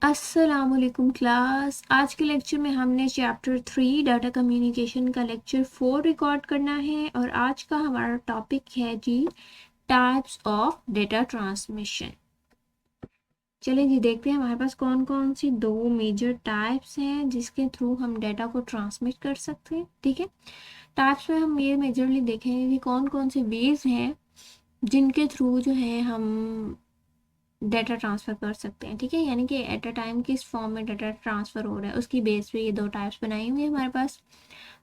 अस्सलामुअलैकुम क्लास। आज के लेक्चर में हमने चैप्टर 3 डाटा कम्युनिकेशन का लेक्चर 4 रिकॉर्ड करना है और आज का हमारा टॉपिक है जी टाइप्स ऑफ डेटा ट्रांसमिशन। चलिए जी देखते हैं हमारे पास कौन कौन सी दो मेजर टाइप्स हैं जिसके थ्रू हम डेटा को ट्रांसमिट कर सकते हैं। ठीक है, टाइप्स में हम ये मेजरली देखेंगे कि कौन कौन से वेज हैं जिनके थ्रू जो है हम डाटा ट्रांसफ़र कर सकते हैं। ठीक है, यानी कि एट अ टाइम किस फॉर्म में डाटा ट्रांसफ़र हो रहा है उसकी बेस पे ये दो टाइप्स बनाई हुई है हमारे पास।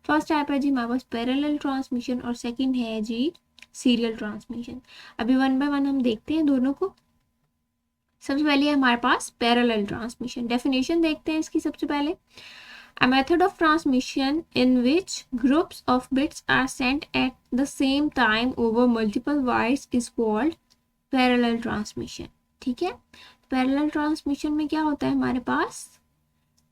फर्स्ट टाइप है जी हमारे पास पैरेलल ट्रांसमिशन और सेकंड है जी सीरियल ट्रांसमिशन। अभी वन बाय वन हम देखते हैं दोनों को। सबसे पहले हमारे पास पैरेलल ट्रांसमिशन, डेफिनेशन देखते हैं इसकी। सबसे पहले a method of transmission in which groups of bits are sent at the same time over multiple wires is called parallel transmission. ठीक है, पैरेलल ट्रांसमिशन में क्या होता है, हमारे पास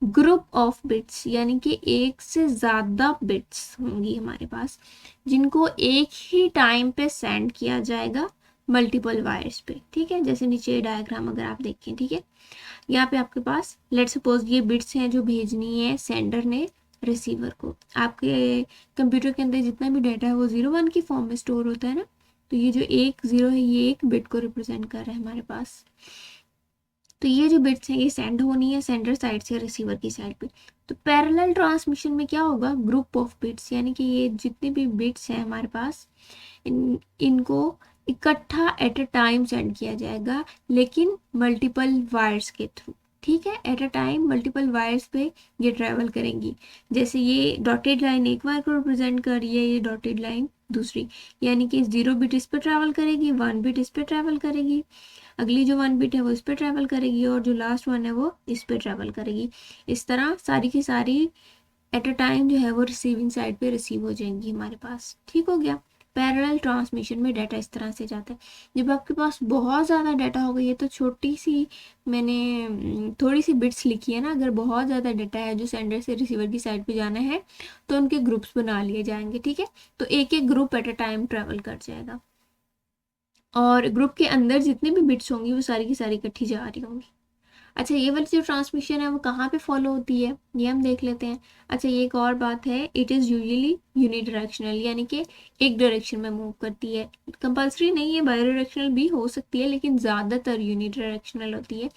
ग्रुप ऑफ बिट्स यानी कि एक से ज़्यादा बिट्स होंगी हमारे पास जिनको एक ही टाइम पे सेंड किया जाएगा मल्टीपल वायर्स पे। ठीक है, जैसे नीचे डायग्राम अगर आप देखें, ठीक है, यहाँ पे आपके पास लेट सपोज ये बिट्स हैं जो भेजनी है सेंडर ने रिसीवर को। आपके कंप्यूटर के अंदर जितना भी डाटा है वो 0 1 की फॉर्म में स्टोर होता है ना, तो ये जो 1 0 है ये एक बिट को रिप्रेजेंट कर रहा है हमारे पास। तो ये जो बिट्स हैं ये सेंड होनी है सेंडर साइड से रिसीवर की साइड पे। तो पैरेलल ट्रांसमिशन में क्या होगा, ग्रुप ऑफ बिट्स यानी कि ये जितने भी बिट्स हैं हमारे पास इनको इकट्ठा एट अ टाइम सेंड किया जाएगा, लेकिन मल्टीपल वायर्स के थ्रू। ठीक है, eight a time multiple wires पे ये ट्रैवल करेंगी। जैसे ये डॉटेड लाइन एक वायर को रिप्रेजेंट कर रही है, ये डॉटेड लाइन दूसरी, यानी कि 0 बिट इस पर ट्रैवल करेगी, 1 बिट इस पर ट्रैवल करेगी, अगली जो 1 बिट है वो इस पर ट्रैवल करेगी और जो लास्ट वन है वो इस पर ट्रैवल करेगी। इस तरह सारी की सारी एट अ टाइम जो है वो रिसीविंग साइड पे रिसीव हो जाएंगी हमारे पास। ठीक हो गया, पैरेलल ट्रांसमिशन में डाटा इस तरह से जाता है। जब आपके पास बहुत ज़्यादा डाटा होगा, ये तो छोटी सी मैंने थोड़ी सी बिट्स लिखी है ना, अगर बहुत ज़्यादा डाटा है जो सेंडर से रिसीवर की साइड पे जाना है तो उनके ग्रुप्स बना लिए जाएंगे। ठीक है, तो एक एक group at a time travel कर जाएगा और ग्रुप के अंदर जितने भी बिट्स होंगी वो सारी की सारी इकट्ठी जा रही होंगी। अच्छा, ये वाली जो ट्रांसमिशन है वो कहाँ पे फॉलो होती है ये हम देख लेते हैं। अच्छा, ये एक और बात है, इट इज़ यूजुअली यूनिडायरेक्शनल यानी कि एक डायरेक्शन में मूव करती है। कंपल्सरी नहीं है, बाई डायरेक्शनल भी हो सकती है लेकिन ज़्यादातर यूनिडायरेक्शनल होती है।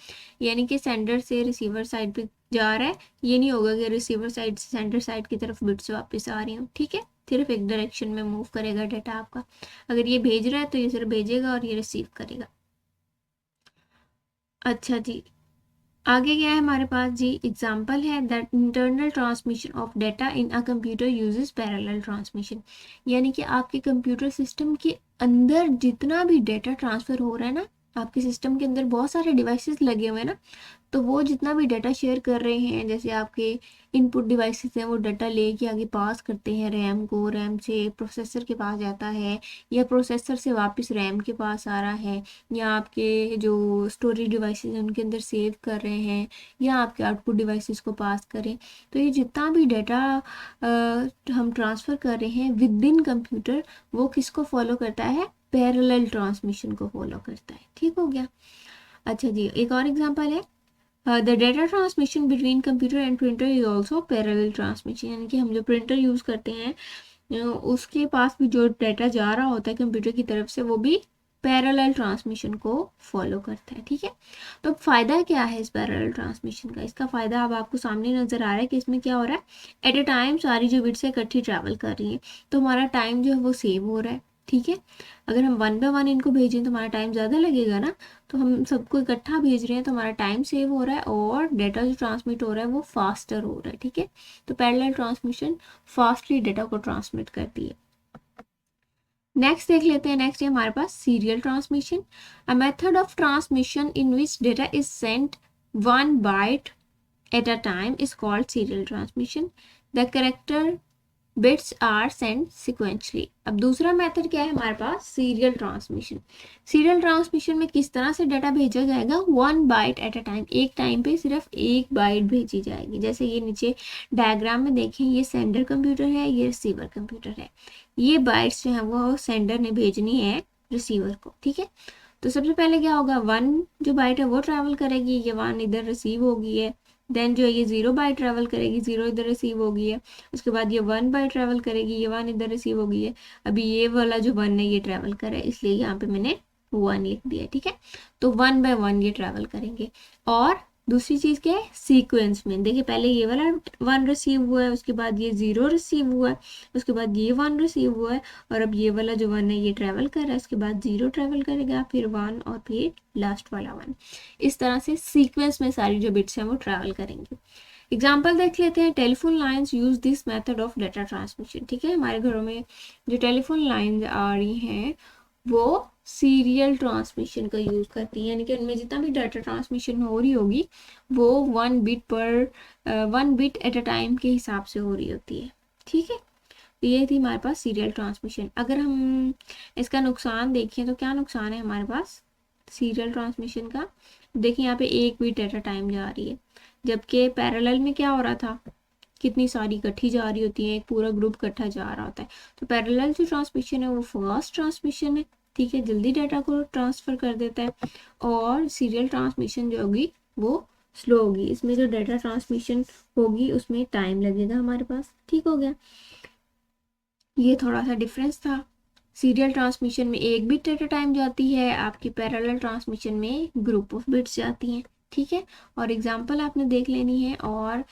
यानी कि सेंडर से रिसीवर साइड पे जा रहा है, ये नहीं होगा कि रिसीवर साइड से सेंडर साइड की तरफ बिट्स वापस आ रही हूँ। ठीक है, सिर्फ एक डायरेक्शन में मूव करेगा डाटा आपका। अगर ये भेज रहा है तो ये सिर्फ भेजेगा और ये रिसीव करेगा। अच्छा जी, आगे क्या है हमारे पास जी, एग्जाम्पल है that internal transmission of data in a computer uses parallel transmission. यानी कि आपके कंप्यूटर सिस्टम के अंदर जितना भी डाटा ट्रांसफ़र हो रहा है ना, आपके सिस्टम के अंदर बहुत सारे डिवाइसेस लगे हुए हैं ना, तो वो जितना भी डाटा शेयर कर रहे हैं, जैसे आपके इनपुट डिवाइसेस हैं वो डाटा लेके आगे पास करते हैं रैम को, रैम से प्रोसेसर के पास जाता है या प्रोसेसर से वापस रैम के पास आ रहा है, या आपके जो स्टोरेज डिवाइसेस हैं उनके अंदर सेव कर रहे हैं, या आपके आउटपुट डिवाइसेस को पास करें। तो ये जितना भी डाटा हम ट्रांसफ़र कर रहे हैं विद इन कंप्यूटर, वो किसको फॉलो करता है, पैरेलल ट्रांसमिशन को फॉलो करता है। ठीक हो गया। अच्छा जी, एक और एग्जांपल है, the data transmission between computer and printer is also parallel transmission. यानी कि हम जो प्रिंटर यूज़ करते हैं उसके पास भी जो डाटा जा रहा होता है कंप्यूटर की तरफ से वो भी पैरेलल ट्रांसमिशन को फॉलो करता है। ठीक है, तो फ़ायदा क्या है इस पैरेलल ट्रांसमिशन का, इसका फ़ायदा अब आपको सामने नज़र आ रहा है कि इसमें क्या हो रहा है, एट अ टाइम सारी जो बिट्स इकट्ठी ट्रैवल कर रही हैं, तो हमारा टाइम जो है वो सेव हो रहा है। ठीक है, अगर हम 1 बाय 1 इनको भेजें तो हमारा टाइम ज़्यादा लगेगा ना, तो हम सबको इकट्ठा भेज रहे हैं तो हमारा टाइम सेव हो रहा है और डाटा जो ट्रांसमिट हो रहा है वो फास्टर हो रहा है। ठीक है, तो पैरेलल ट्रांसमिशन फास्टली डाटा को ट्रांसमिट करती है। नेक्स्ट देख लेते हैं, नेक्स्ट है हमारे पास serial transmission, a method of transmission in which data is sent 1 byte at a time is called serial transmission. The character bits are send sequentially. अब दूसरा मेथड क्या है हमारे पास, सीरियल ट्रांसमिशन। सीरियल ट्रांसमिशन में किस तरह से डाटा भेजा जाएगा, 1 बाइट एट अ टाइम, एक टाइम पे सिर्फ एक बाइट भेजी जाएगी। जैसे ये नीचे डायग्राम में देखें, ये सेंडर कंप्यूटर है, ये रिसीवर कंप्यूटर है, ये बाइट्स जो है वो सेंडर ने भेजनी है रिसीवर को। ठीक है, तो सबसे पहले क्या होगा, 1 जो बाइट है वो ट्रैवल करेगी, ये 1 इधर रिसीव होगी है। देन जो ये 0 बाइट ट्रैवल करेगी, 0 इधर रिसीव होगी है। उसके बाद ये 1 बाइट ट्रैवल करेगी, ये 1 इधर रिसीव होगी है। अभी ये वाला जो 1 है ये ट्रैवल करे, इसलिए यहाँ पे मैंने 1 लिख दिया, ठीक है। तो 1 बाय 1 ये ट्रैवल करेंगे। और दूसरी चीज़ क्या है, सीक्वेंस में देखिए, पहले ये वाला 1 रिसीव हुआ है, उसके बाद ये 0 रिसीव हुआ है, उसके बाद ये 1 रिसीव हुआ है, और अब ये वाला जो 1 है ये ट्रैवल कर रहा है, उसके बाद 0 ट्रैवल करेगा, फिर 1 और फिर लास्ट वाला 1। इस तरह से सीक्वेंस में सारी जो बिट्स हैं वो ट्रैवल करेंगे। एग्जाम्पल देख लेते हैं। Telephone lines use this method of data transmission, ठीक है। हमारे घरों में जो टेलीफोन लाइन्स आ रही हैं वो सीरियल ट्रांसमिशन का यूज़ करती हैं, यानी कि उनमें जितना भी डाटा ट्रांसमिशन हो रही होगी वो 1 बिट एट अ टाइम के हिसाब से हो रही होती है, ठीक है। तो ये थी हमारे पास सीरियल ट्रांसमिशन। अगर हम इसका नुकसान देखें तो क्या नुकसान है हमारे पास सीरियल ट्रांसमिशन का। देखिए यहाँ पे 1 बिट एट अ टाइम जा रही है, जबकि पैरेलल में क्या हो रहा था, कितनी सारी इकट्ठी जा रही होती है, एक पूरा ग्रुप इकट्ठा जा रहा होता है। तो पैरेलल जो ट्रांसमिशन है वो फास्ट ट्रांसमिशन है, ठीक है, जल्दी डाटा को ट्रांसफ़र कर देता है। और सीरियल ट्रांसमिशन जो होगी वो स्लो होगी, इसमें जो डाटा ट्रांसमिशन होगी उसमें टाइम लगेगा हमारे पास, ठीक हो गया। ये थोड़ा सा डिफरेंस था। सीरियल ट्रांसमिशन में 1 बिट एट अ टाइम जाती है, आपकी पैरेलल ट्रांसमिशन में ग्रुप ऑफ बिट्स जाती हैं, ठीक है। और एग्जांपल आपने देख लेनी है। और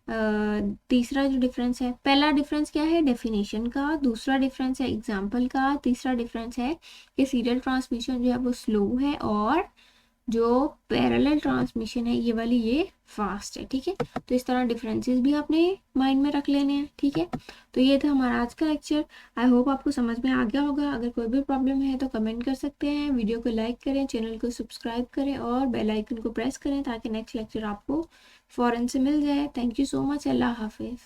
तीसरा जो डिफरेंस है, पहला डिफरेंस क्या है डेफिनेशन का, दूसरा डिफरेंस है एग्जांपल का, तीसरा डिफरेंस है कि सीरियल ट्रांसमिशन जो है वो स्लो है और जो पैरेलल ट्रांसमिशन है ये वाली ये फास्ट है, ठीक है। तो इस तरह डिफरेंसेस भी आपने माइंड में रख लेने हैं, ठीक है। तो ये था हमारा आज का लेक्चर। आई होप आपको समझ में आ गया होगा। अगर कोई भी प्रॉब्लम है तो कमेंट कर सकते हैं, वीडियो को लाइक करें, चैनल को सब्सक्राइब करें और बेल आइकन को प्रेस करें ताकि नेक्स्ट लेक्चर आपको फ़ौरन से मिल जाए। Thank you so much. अल्लाह हाफिज़।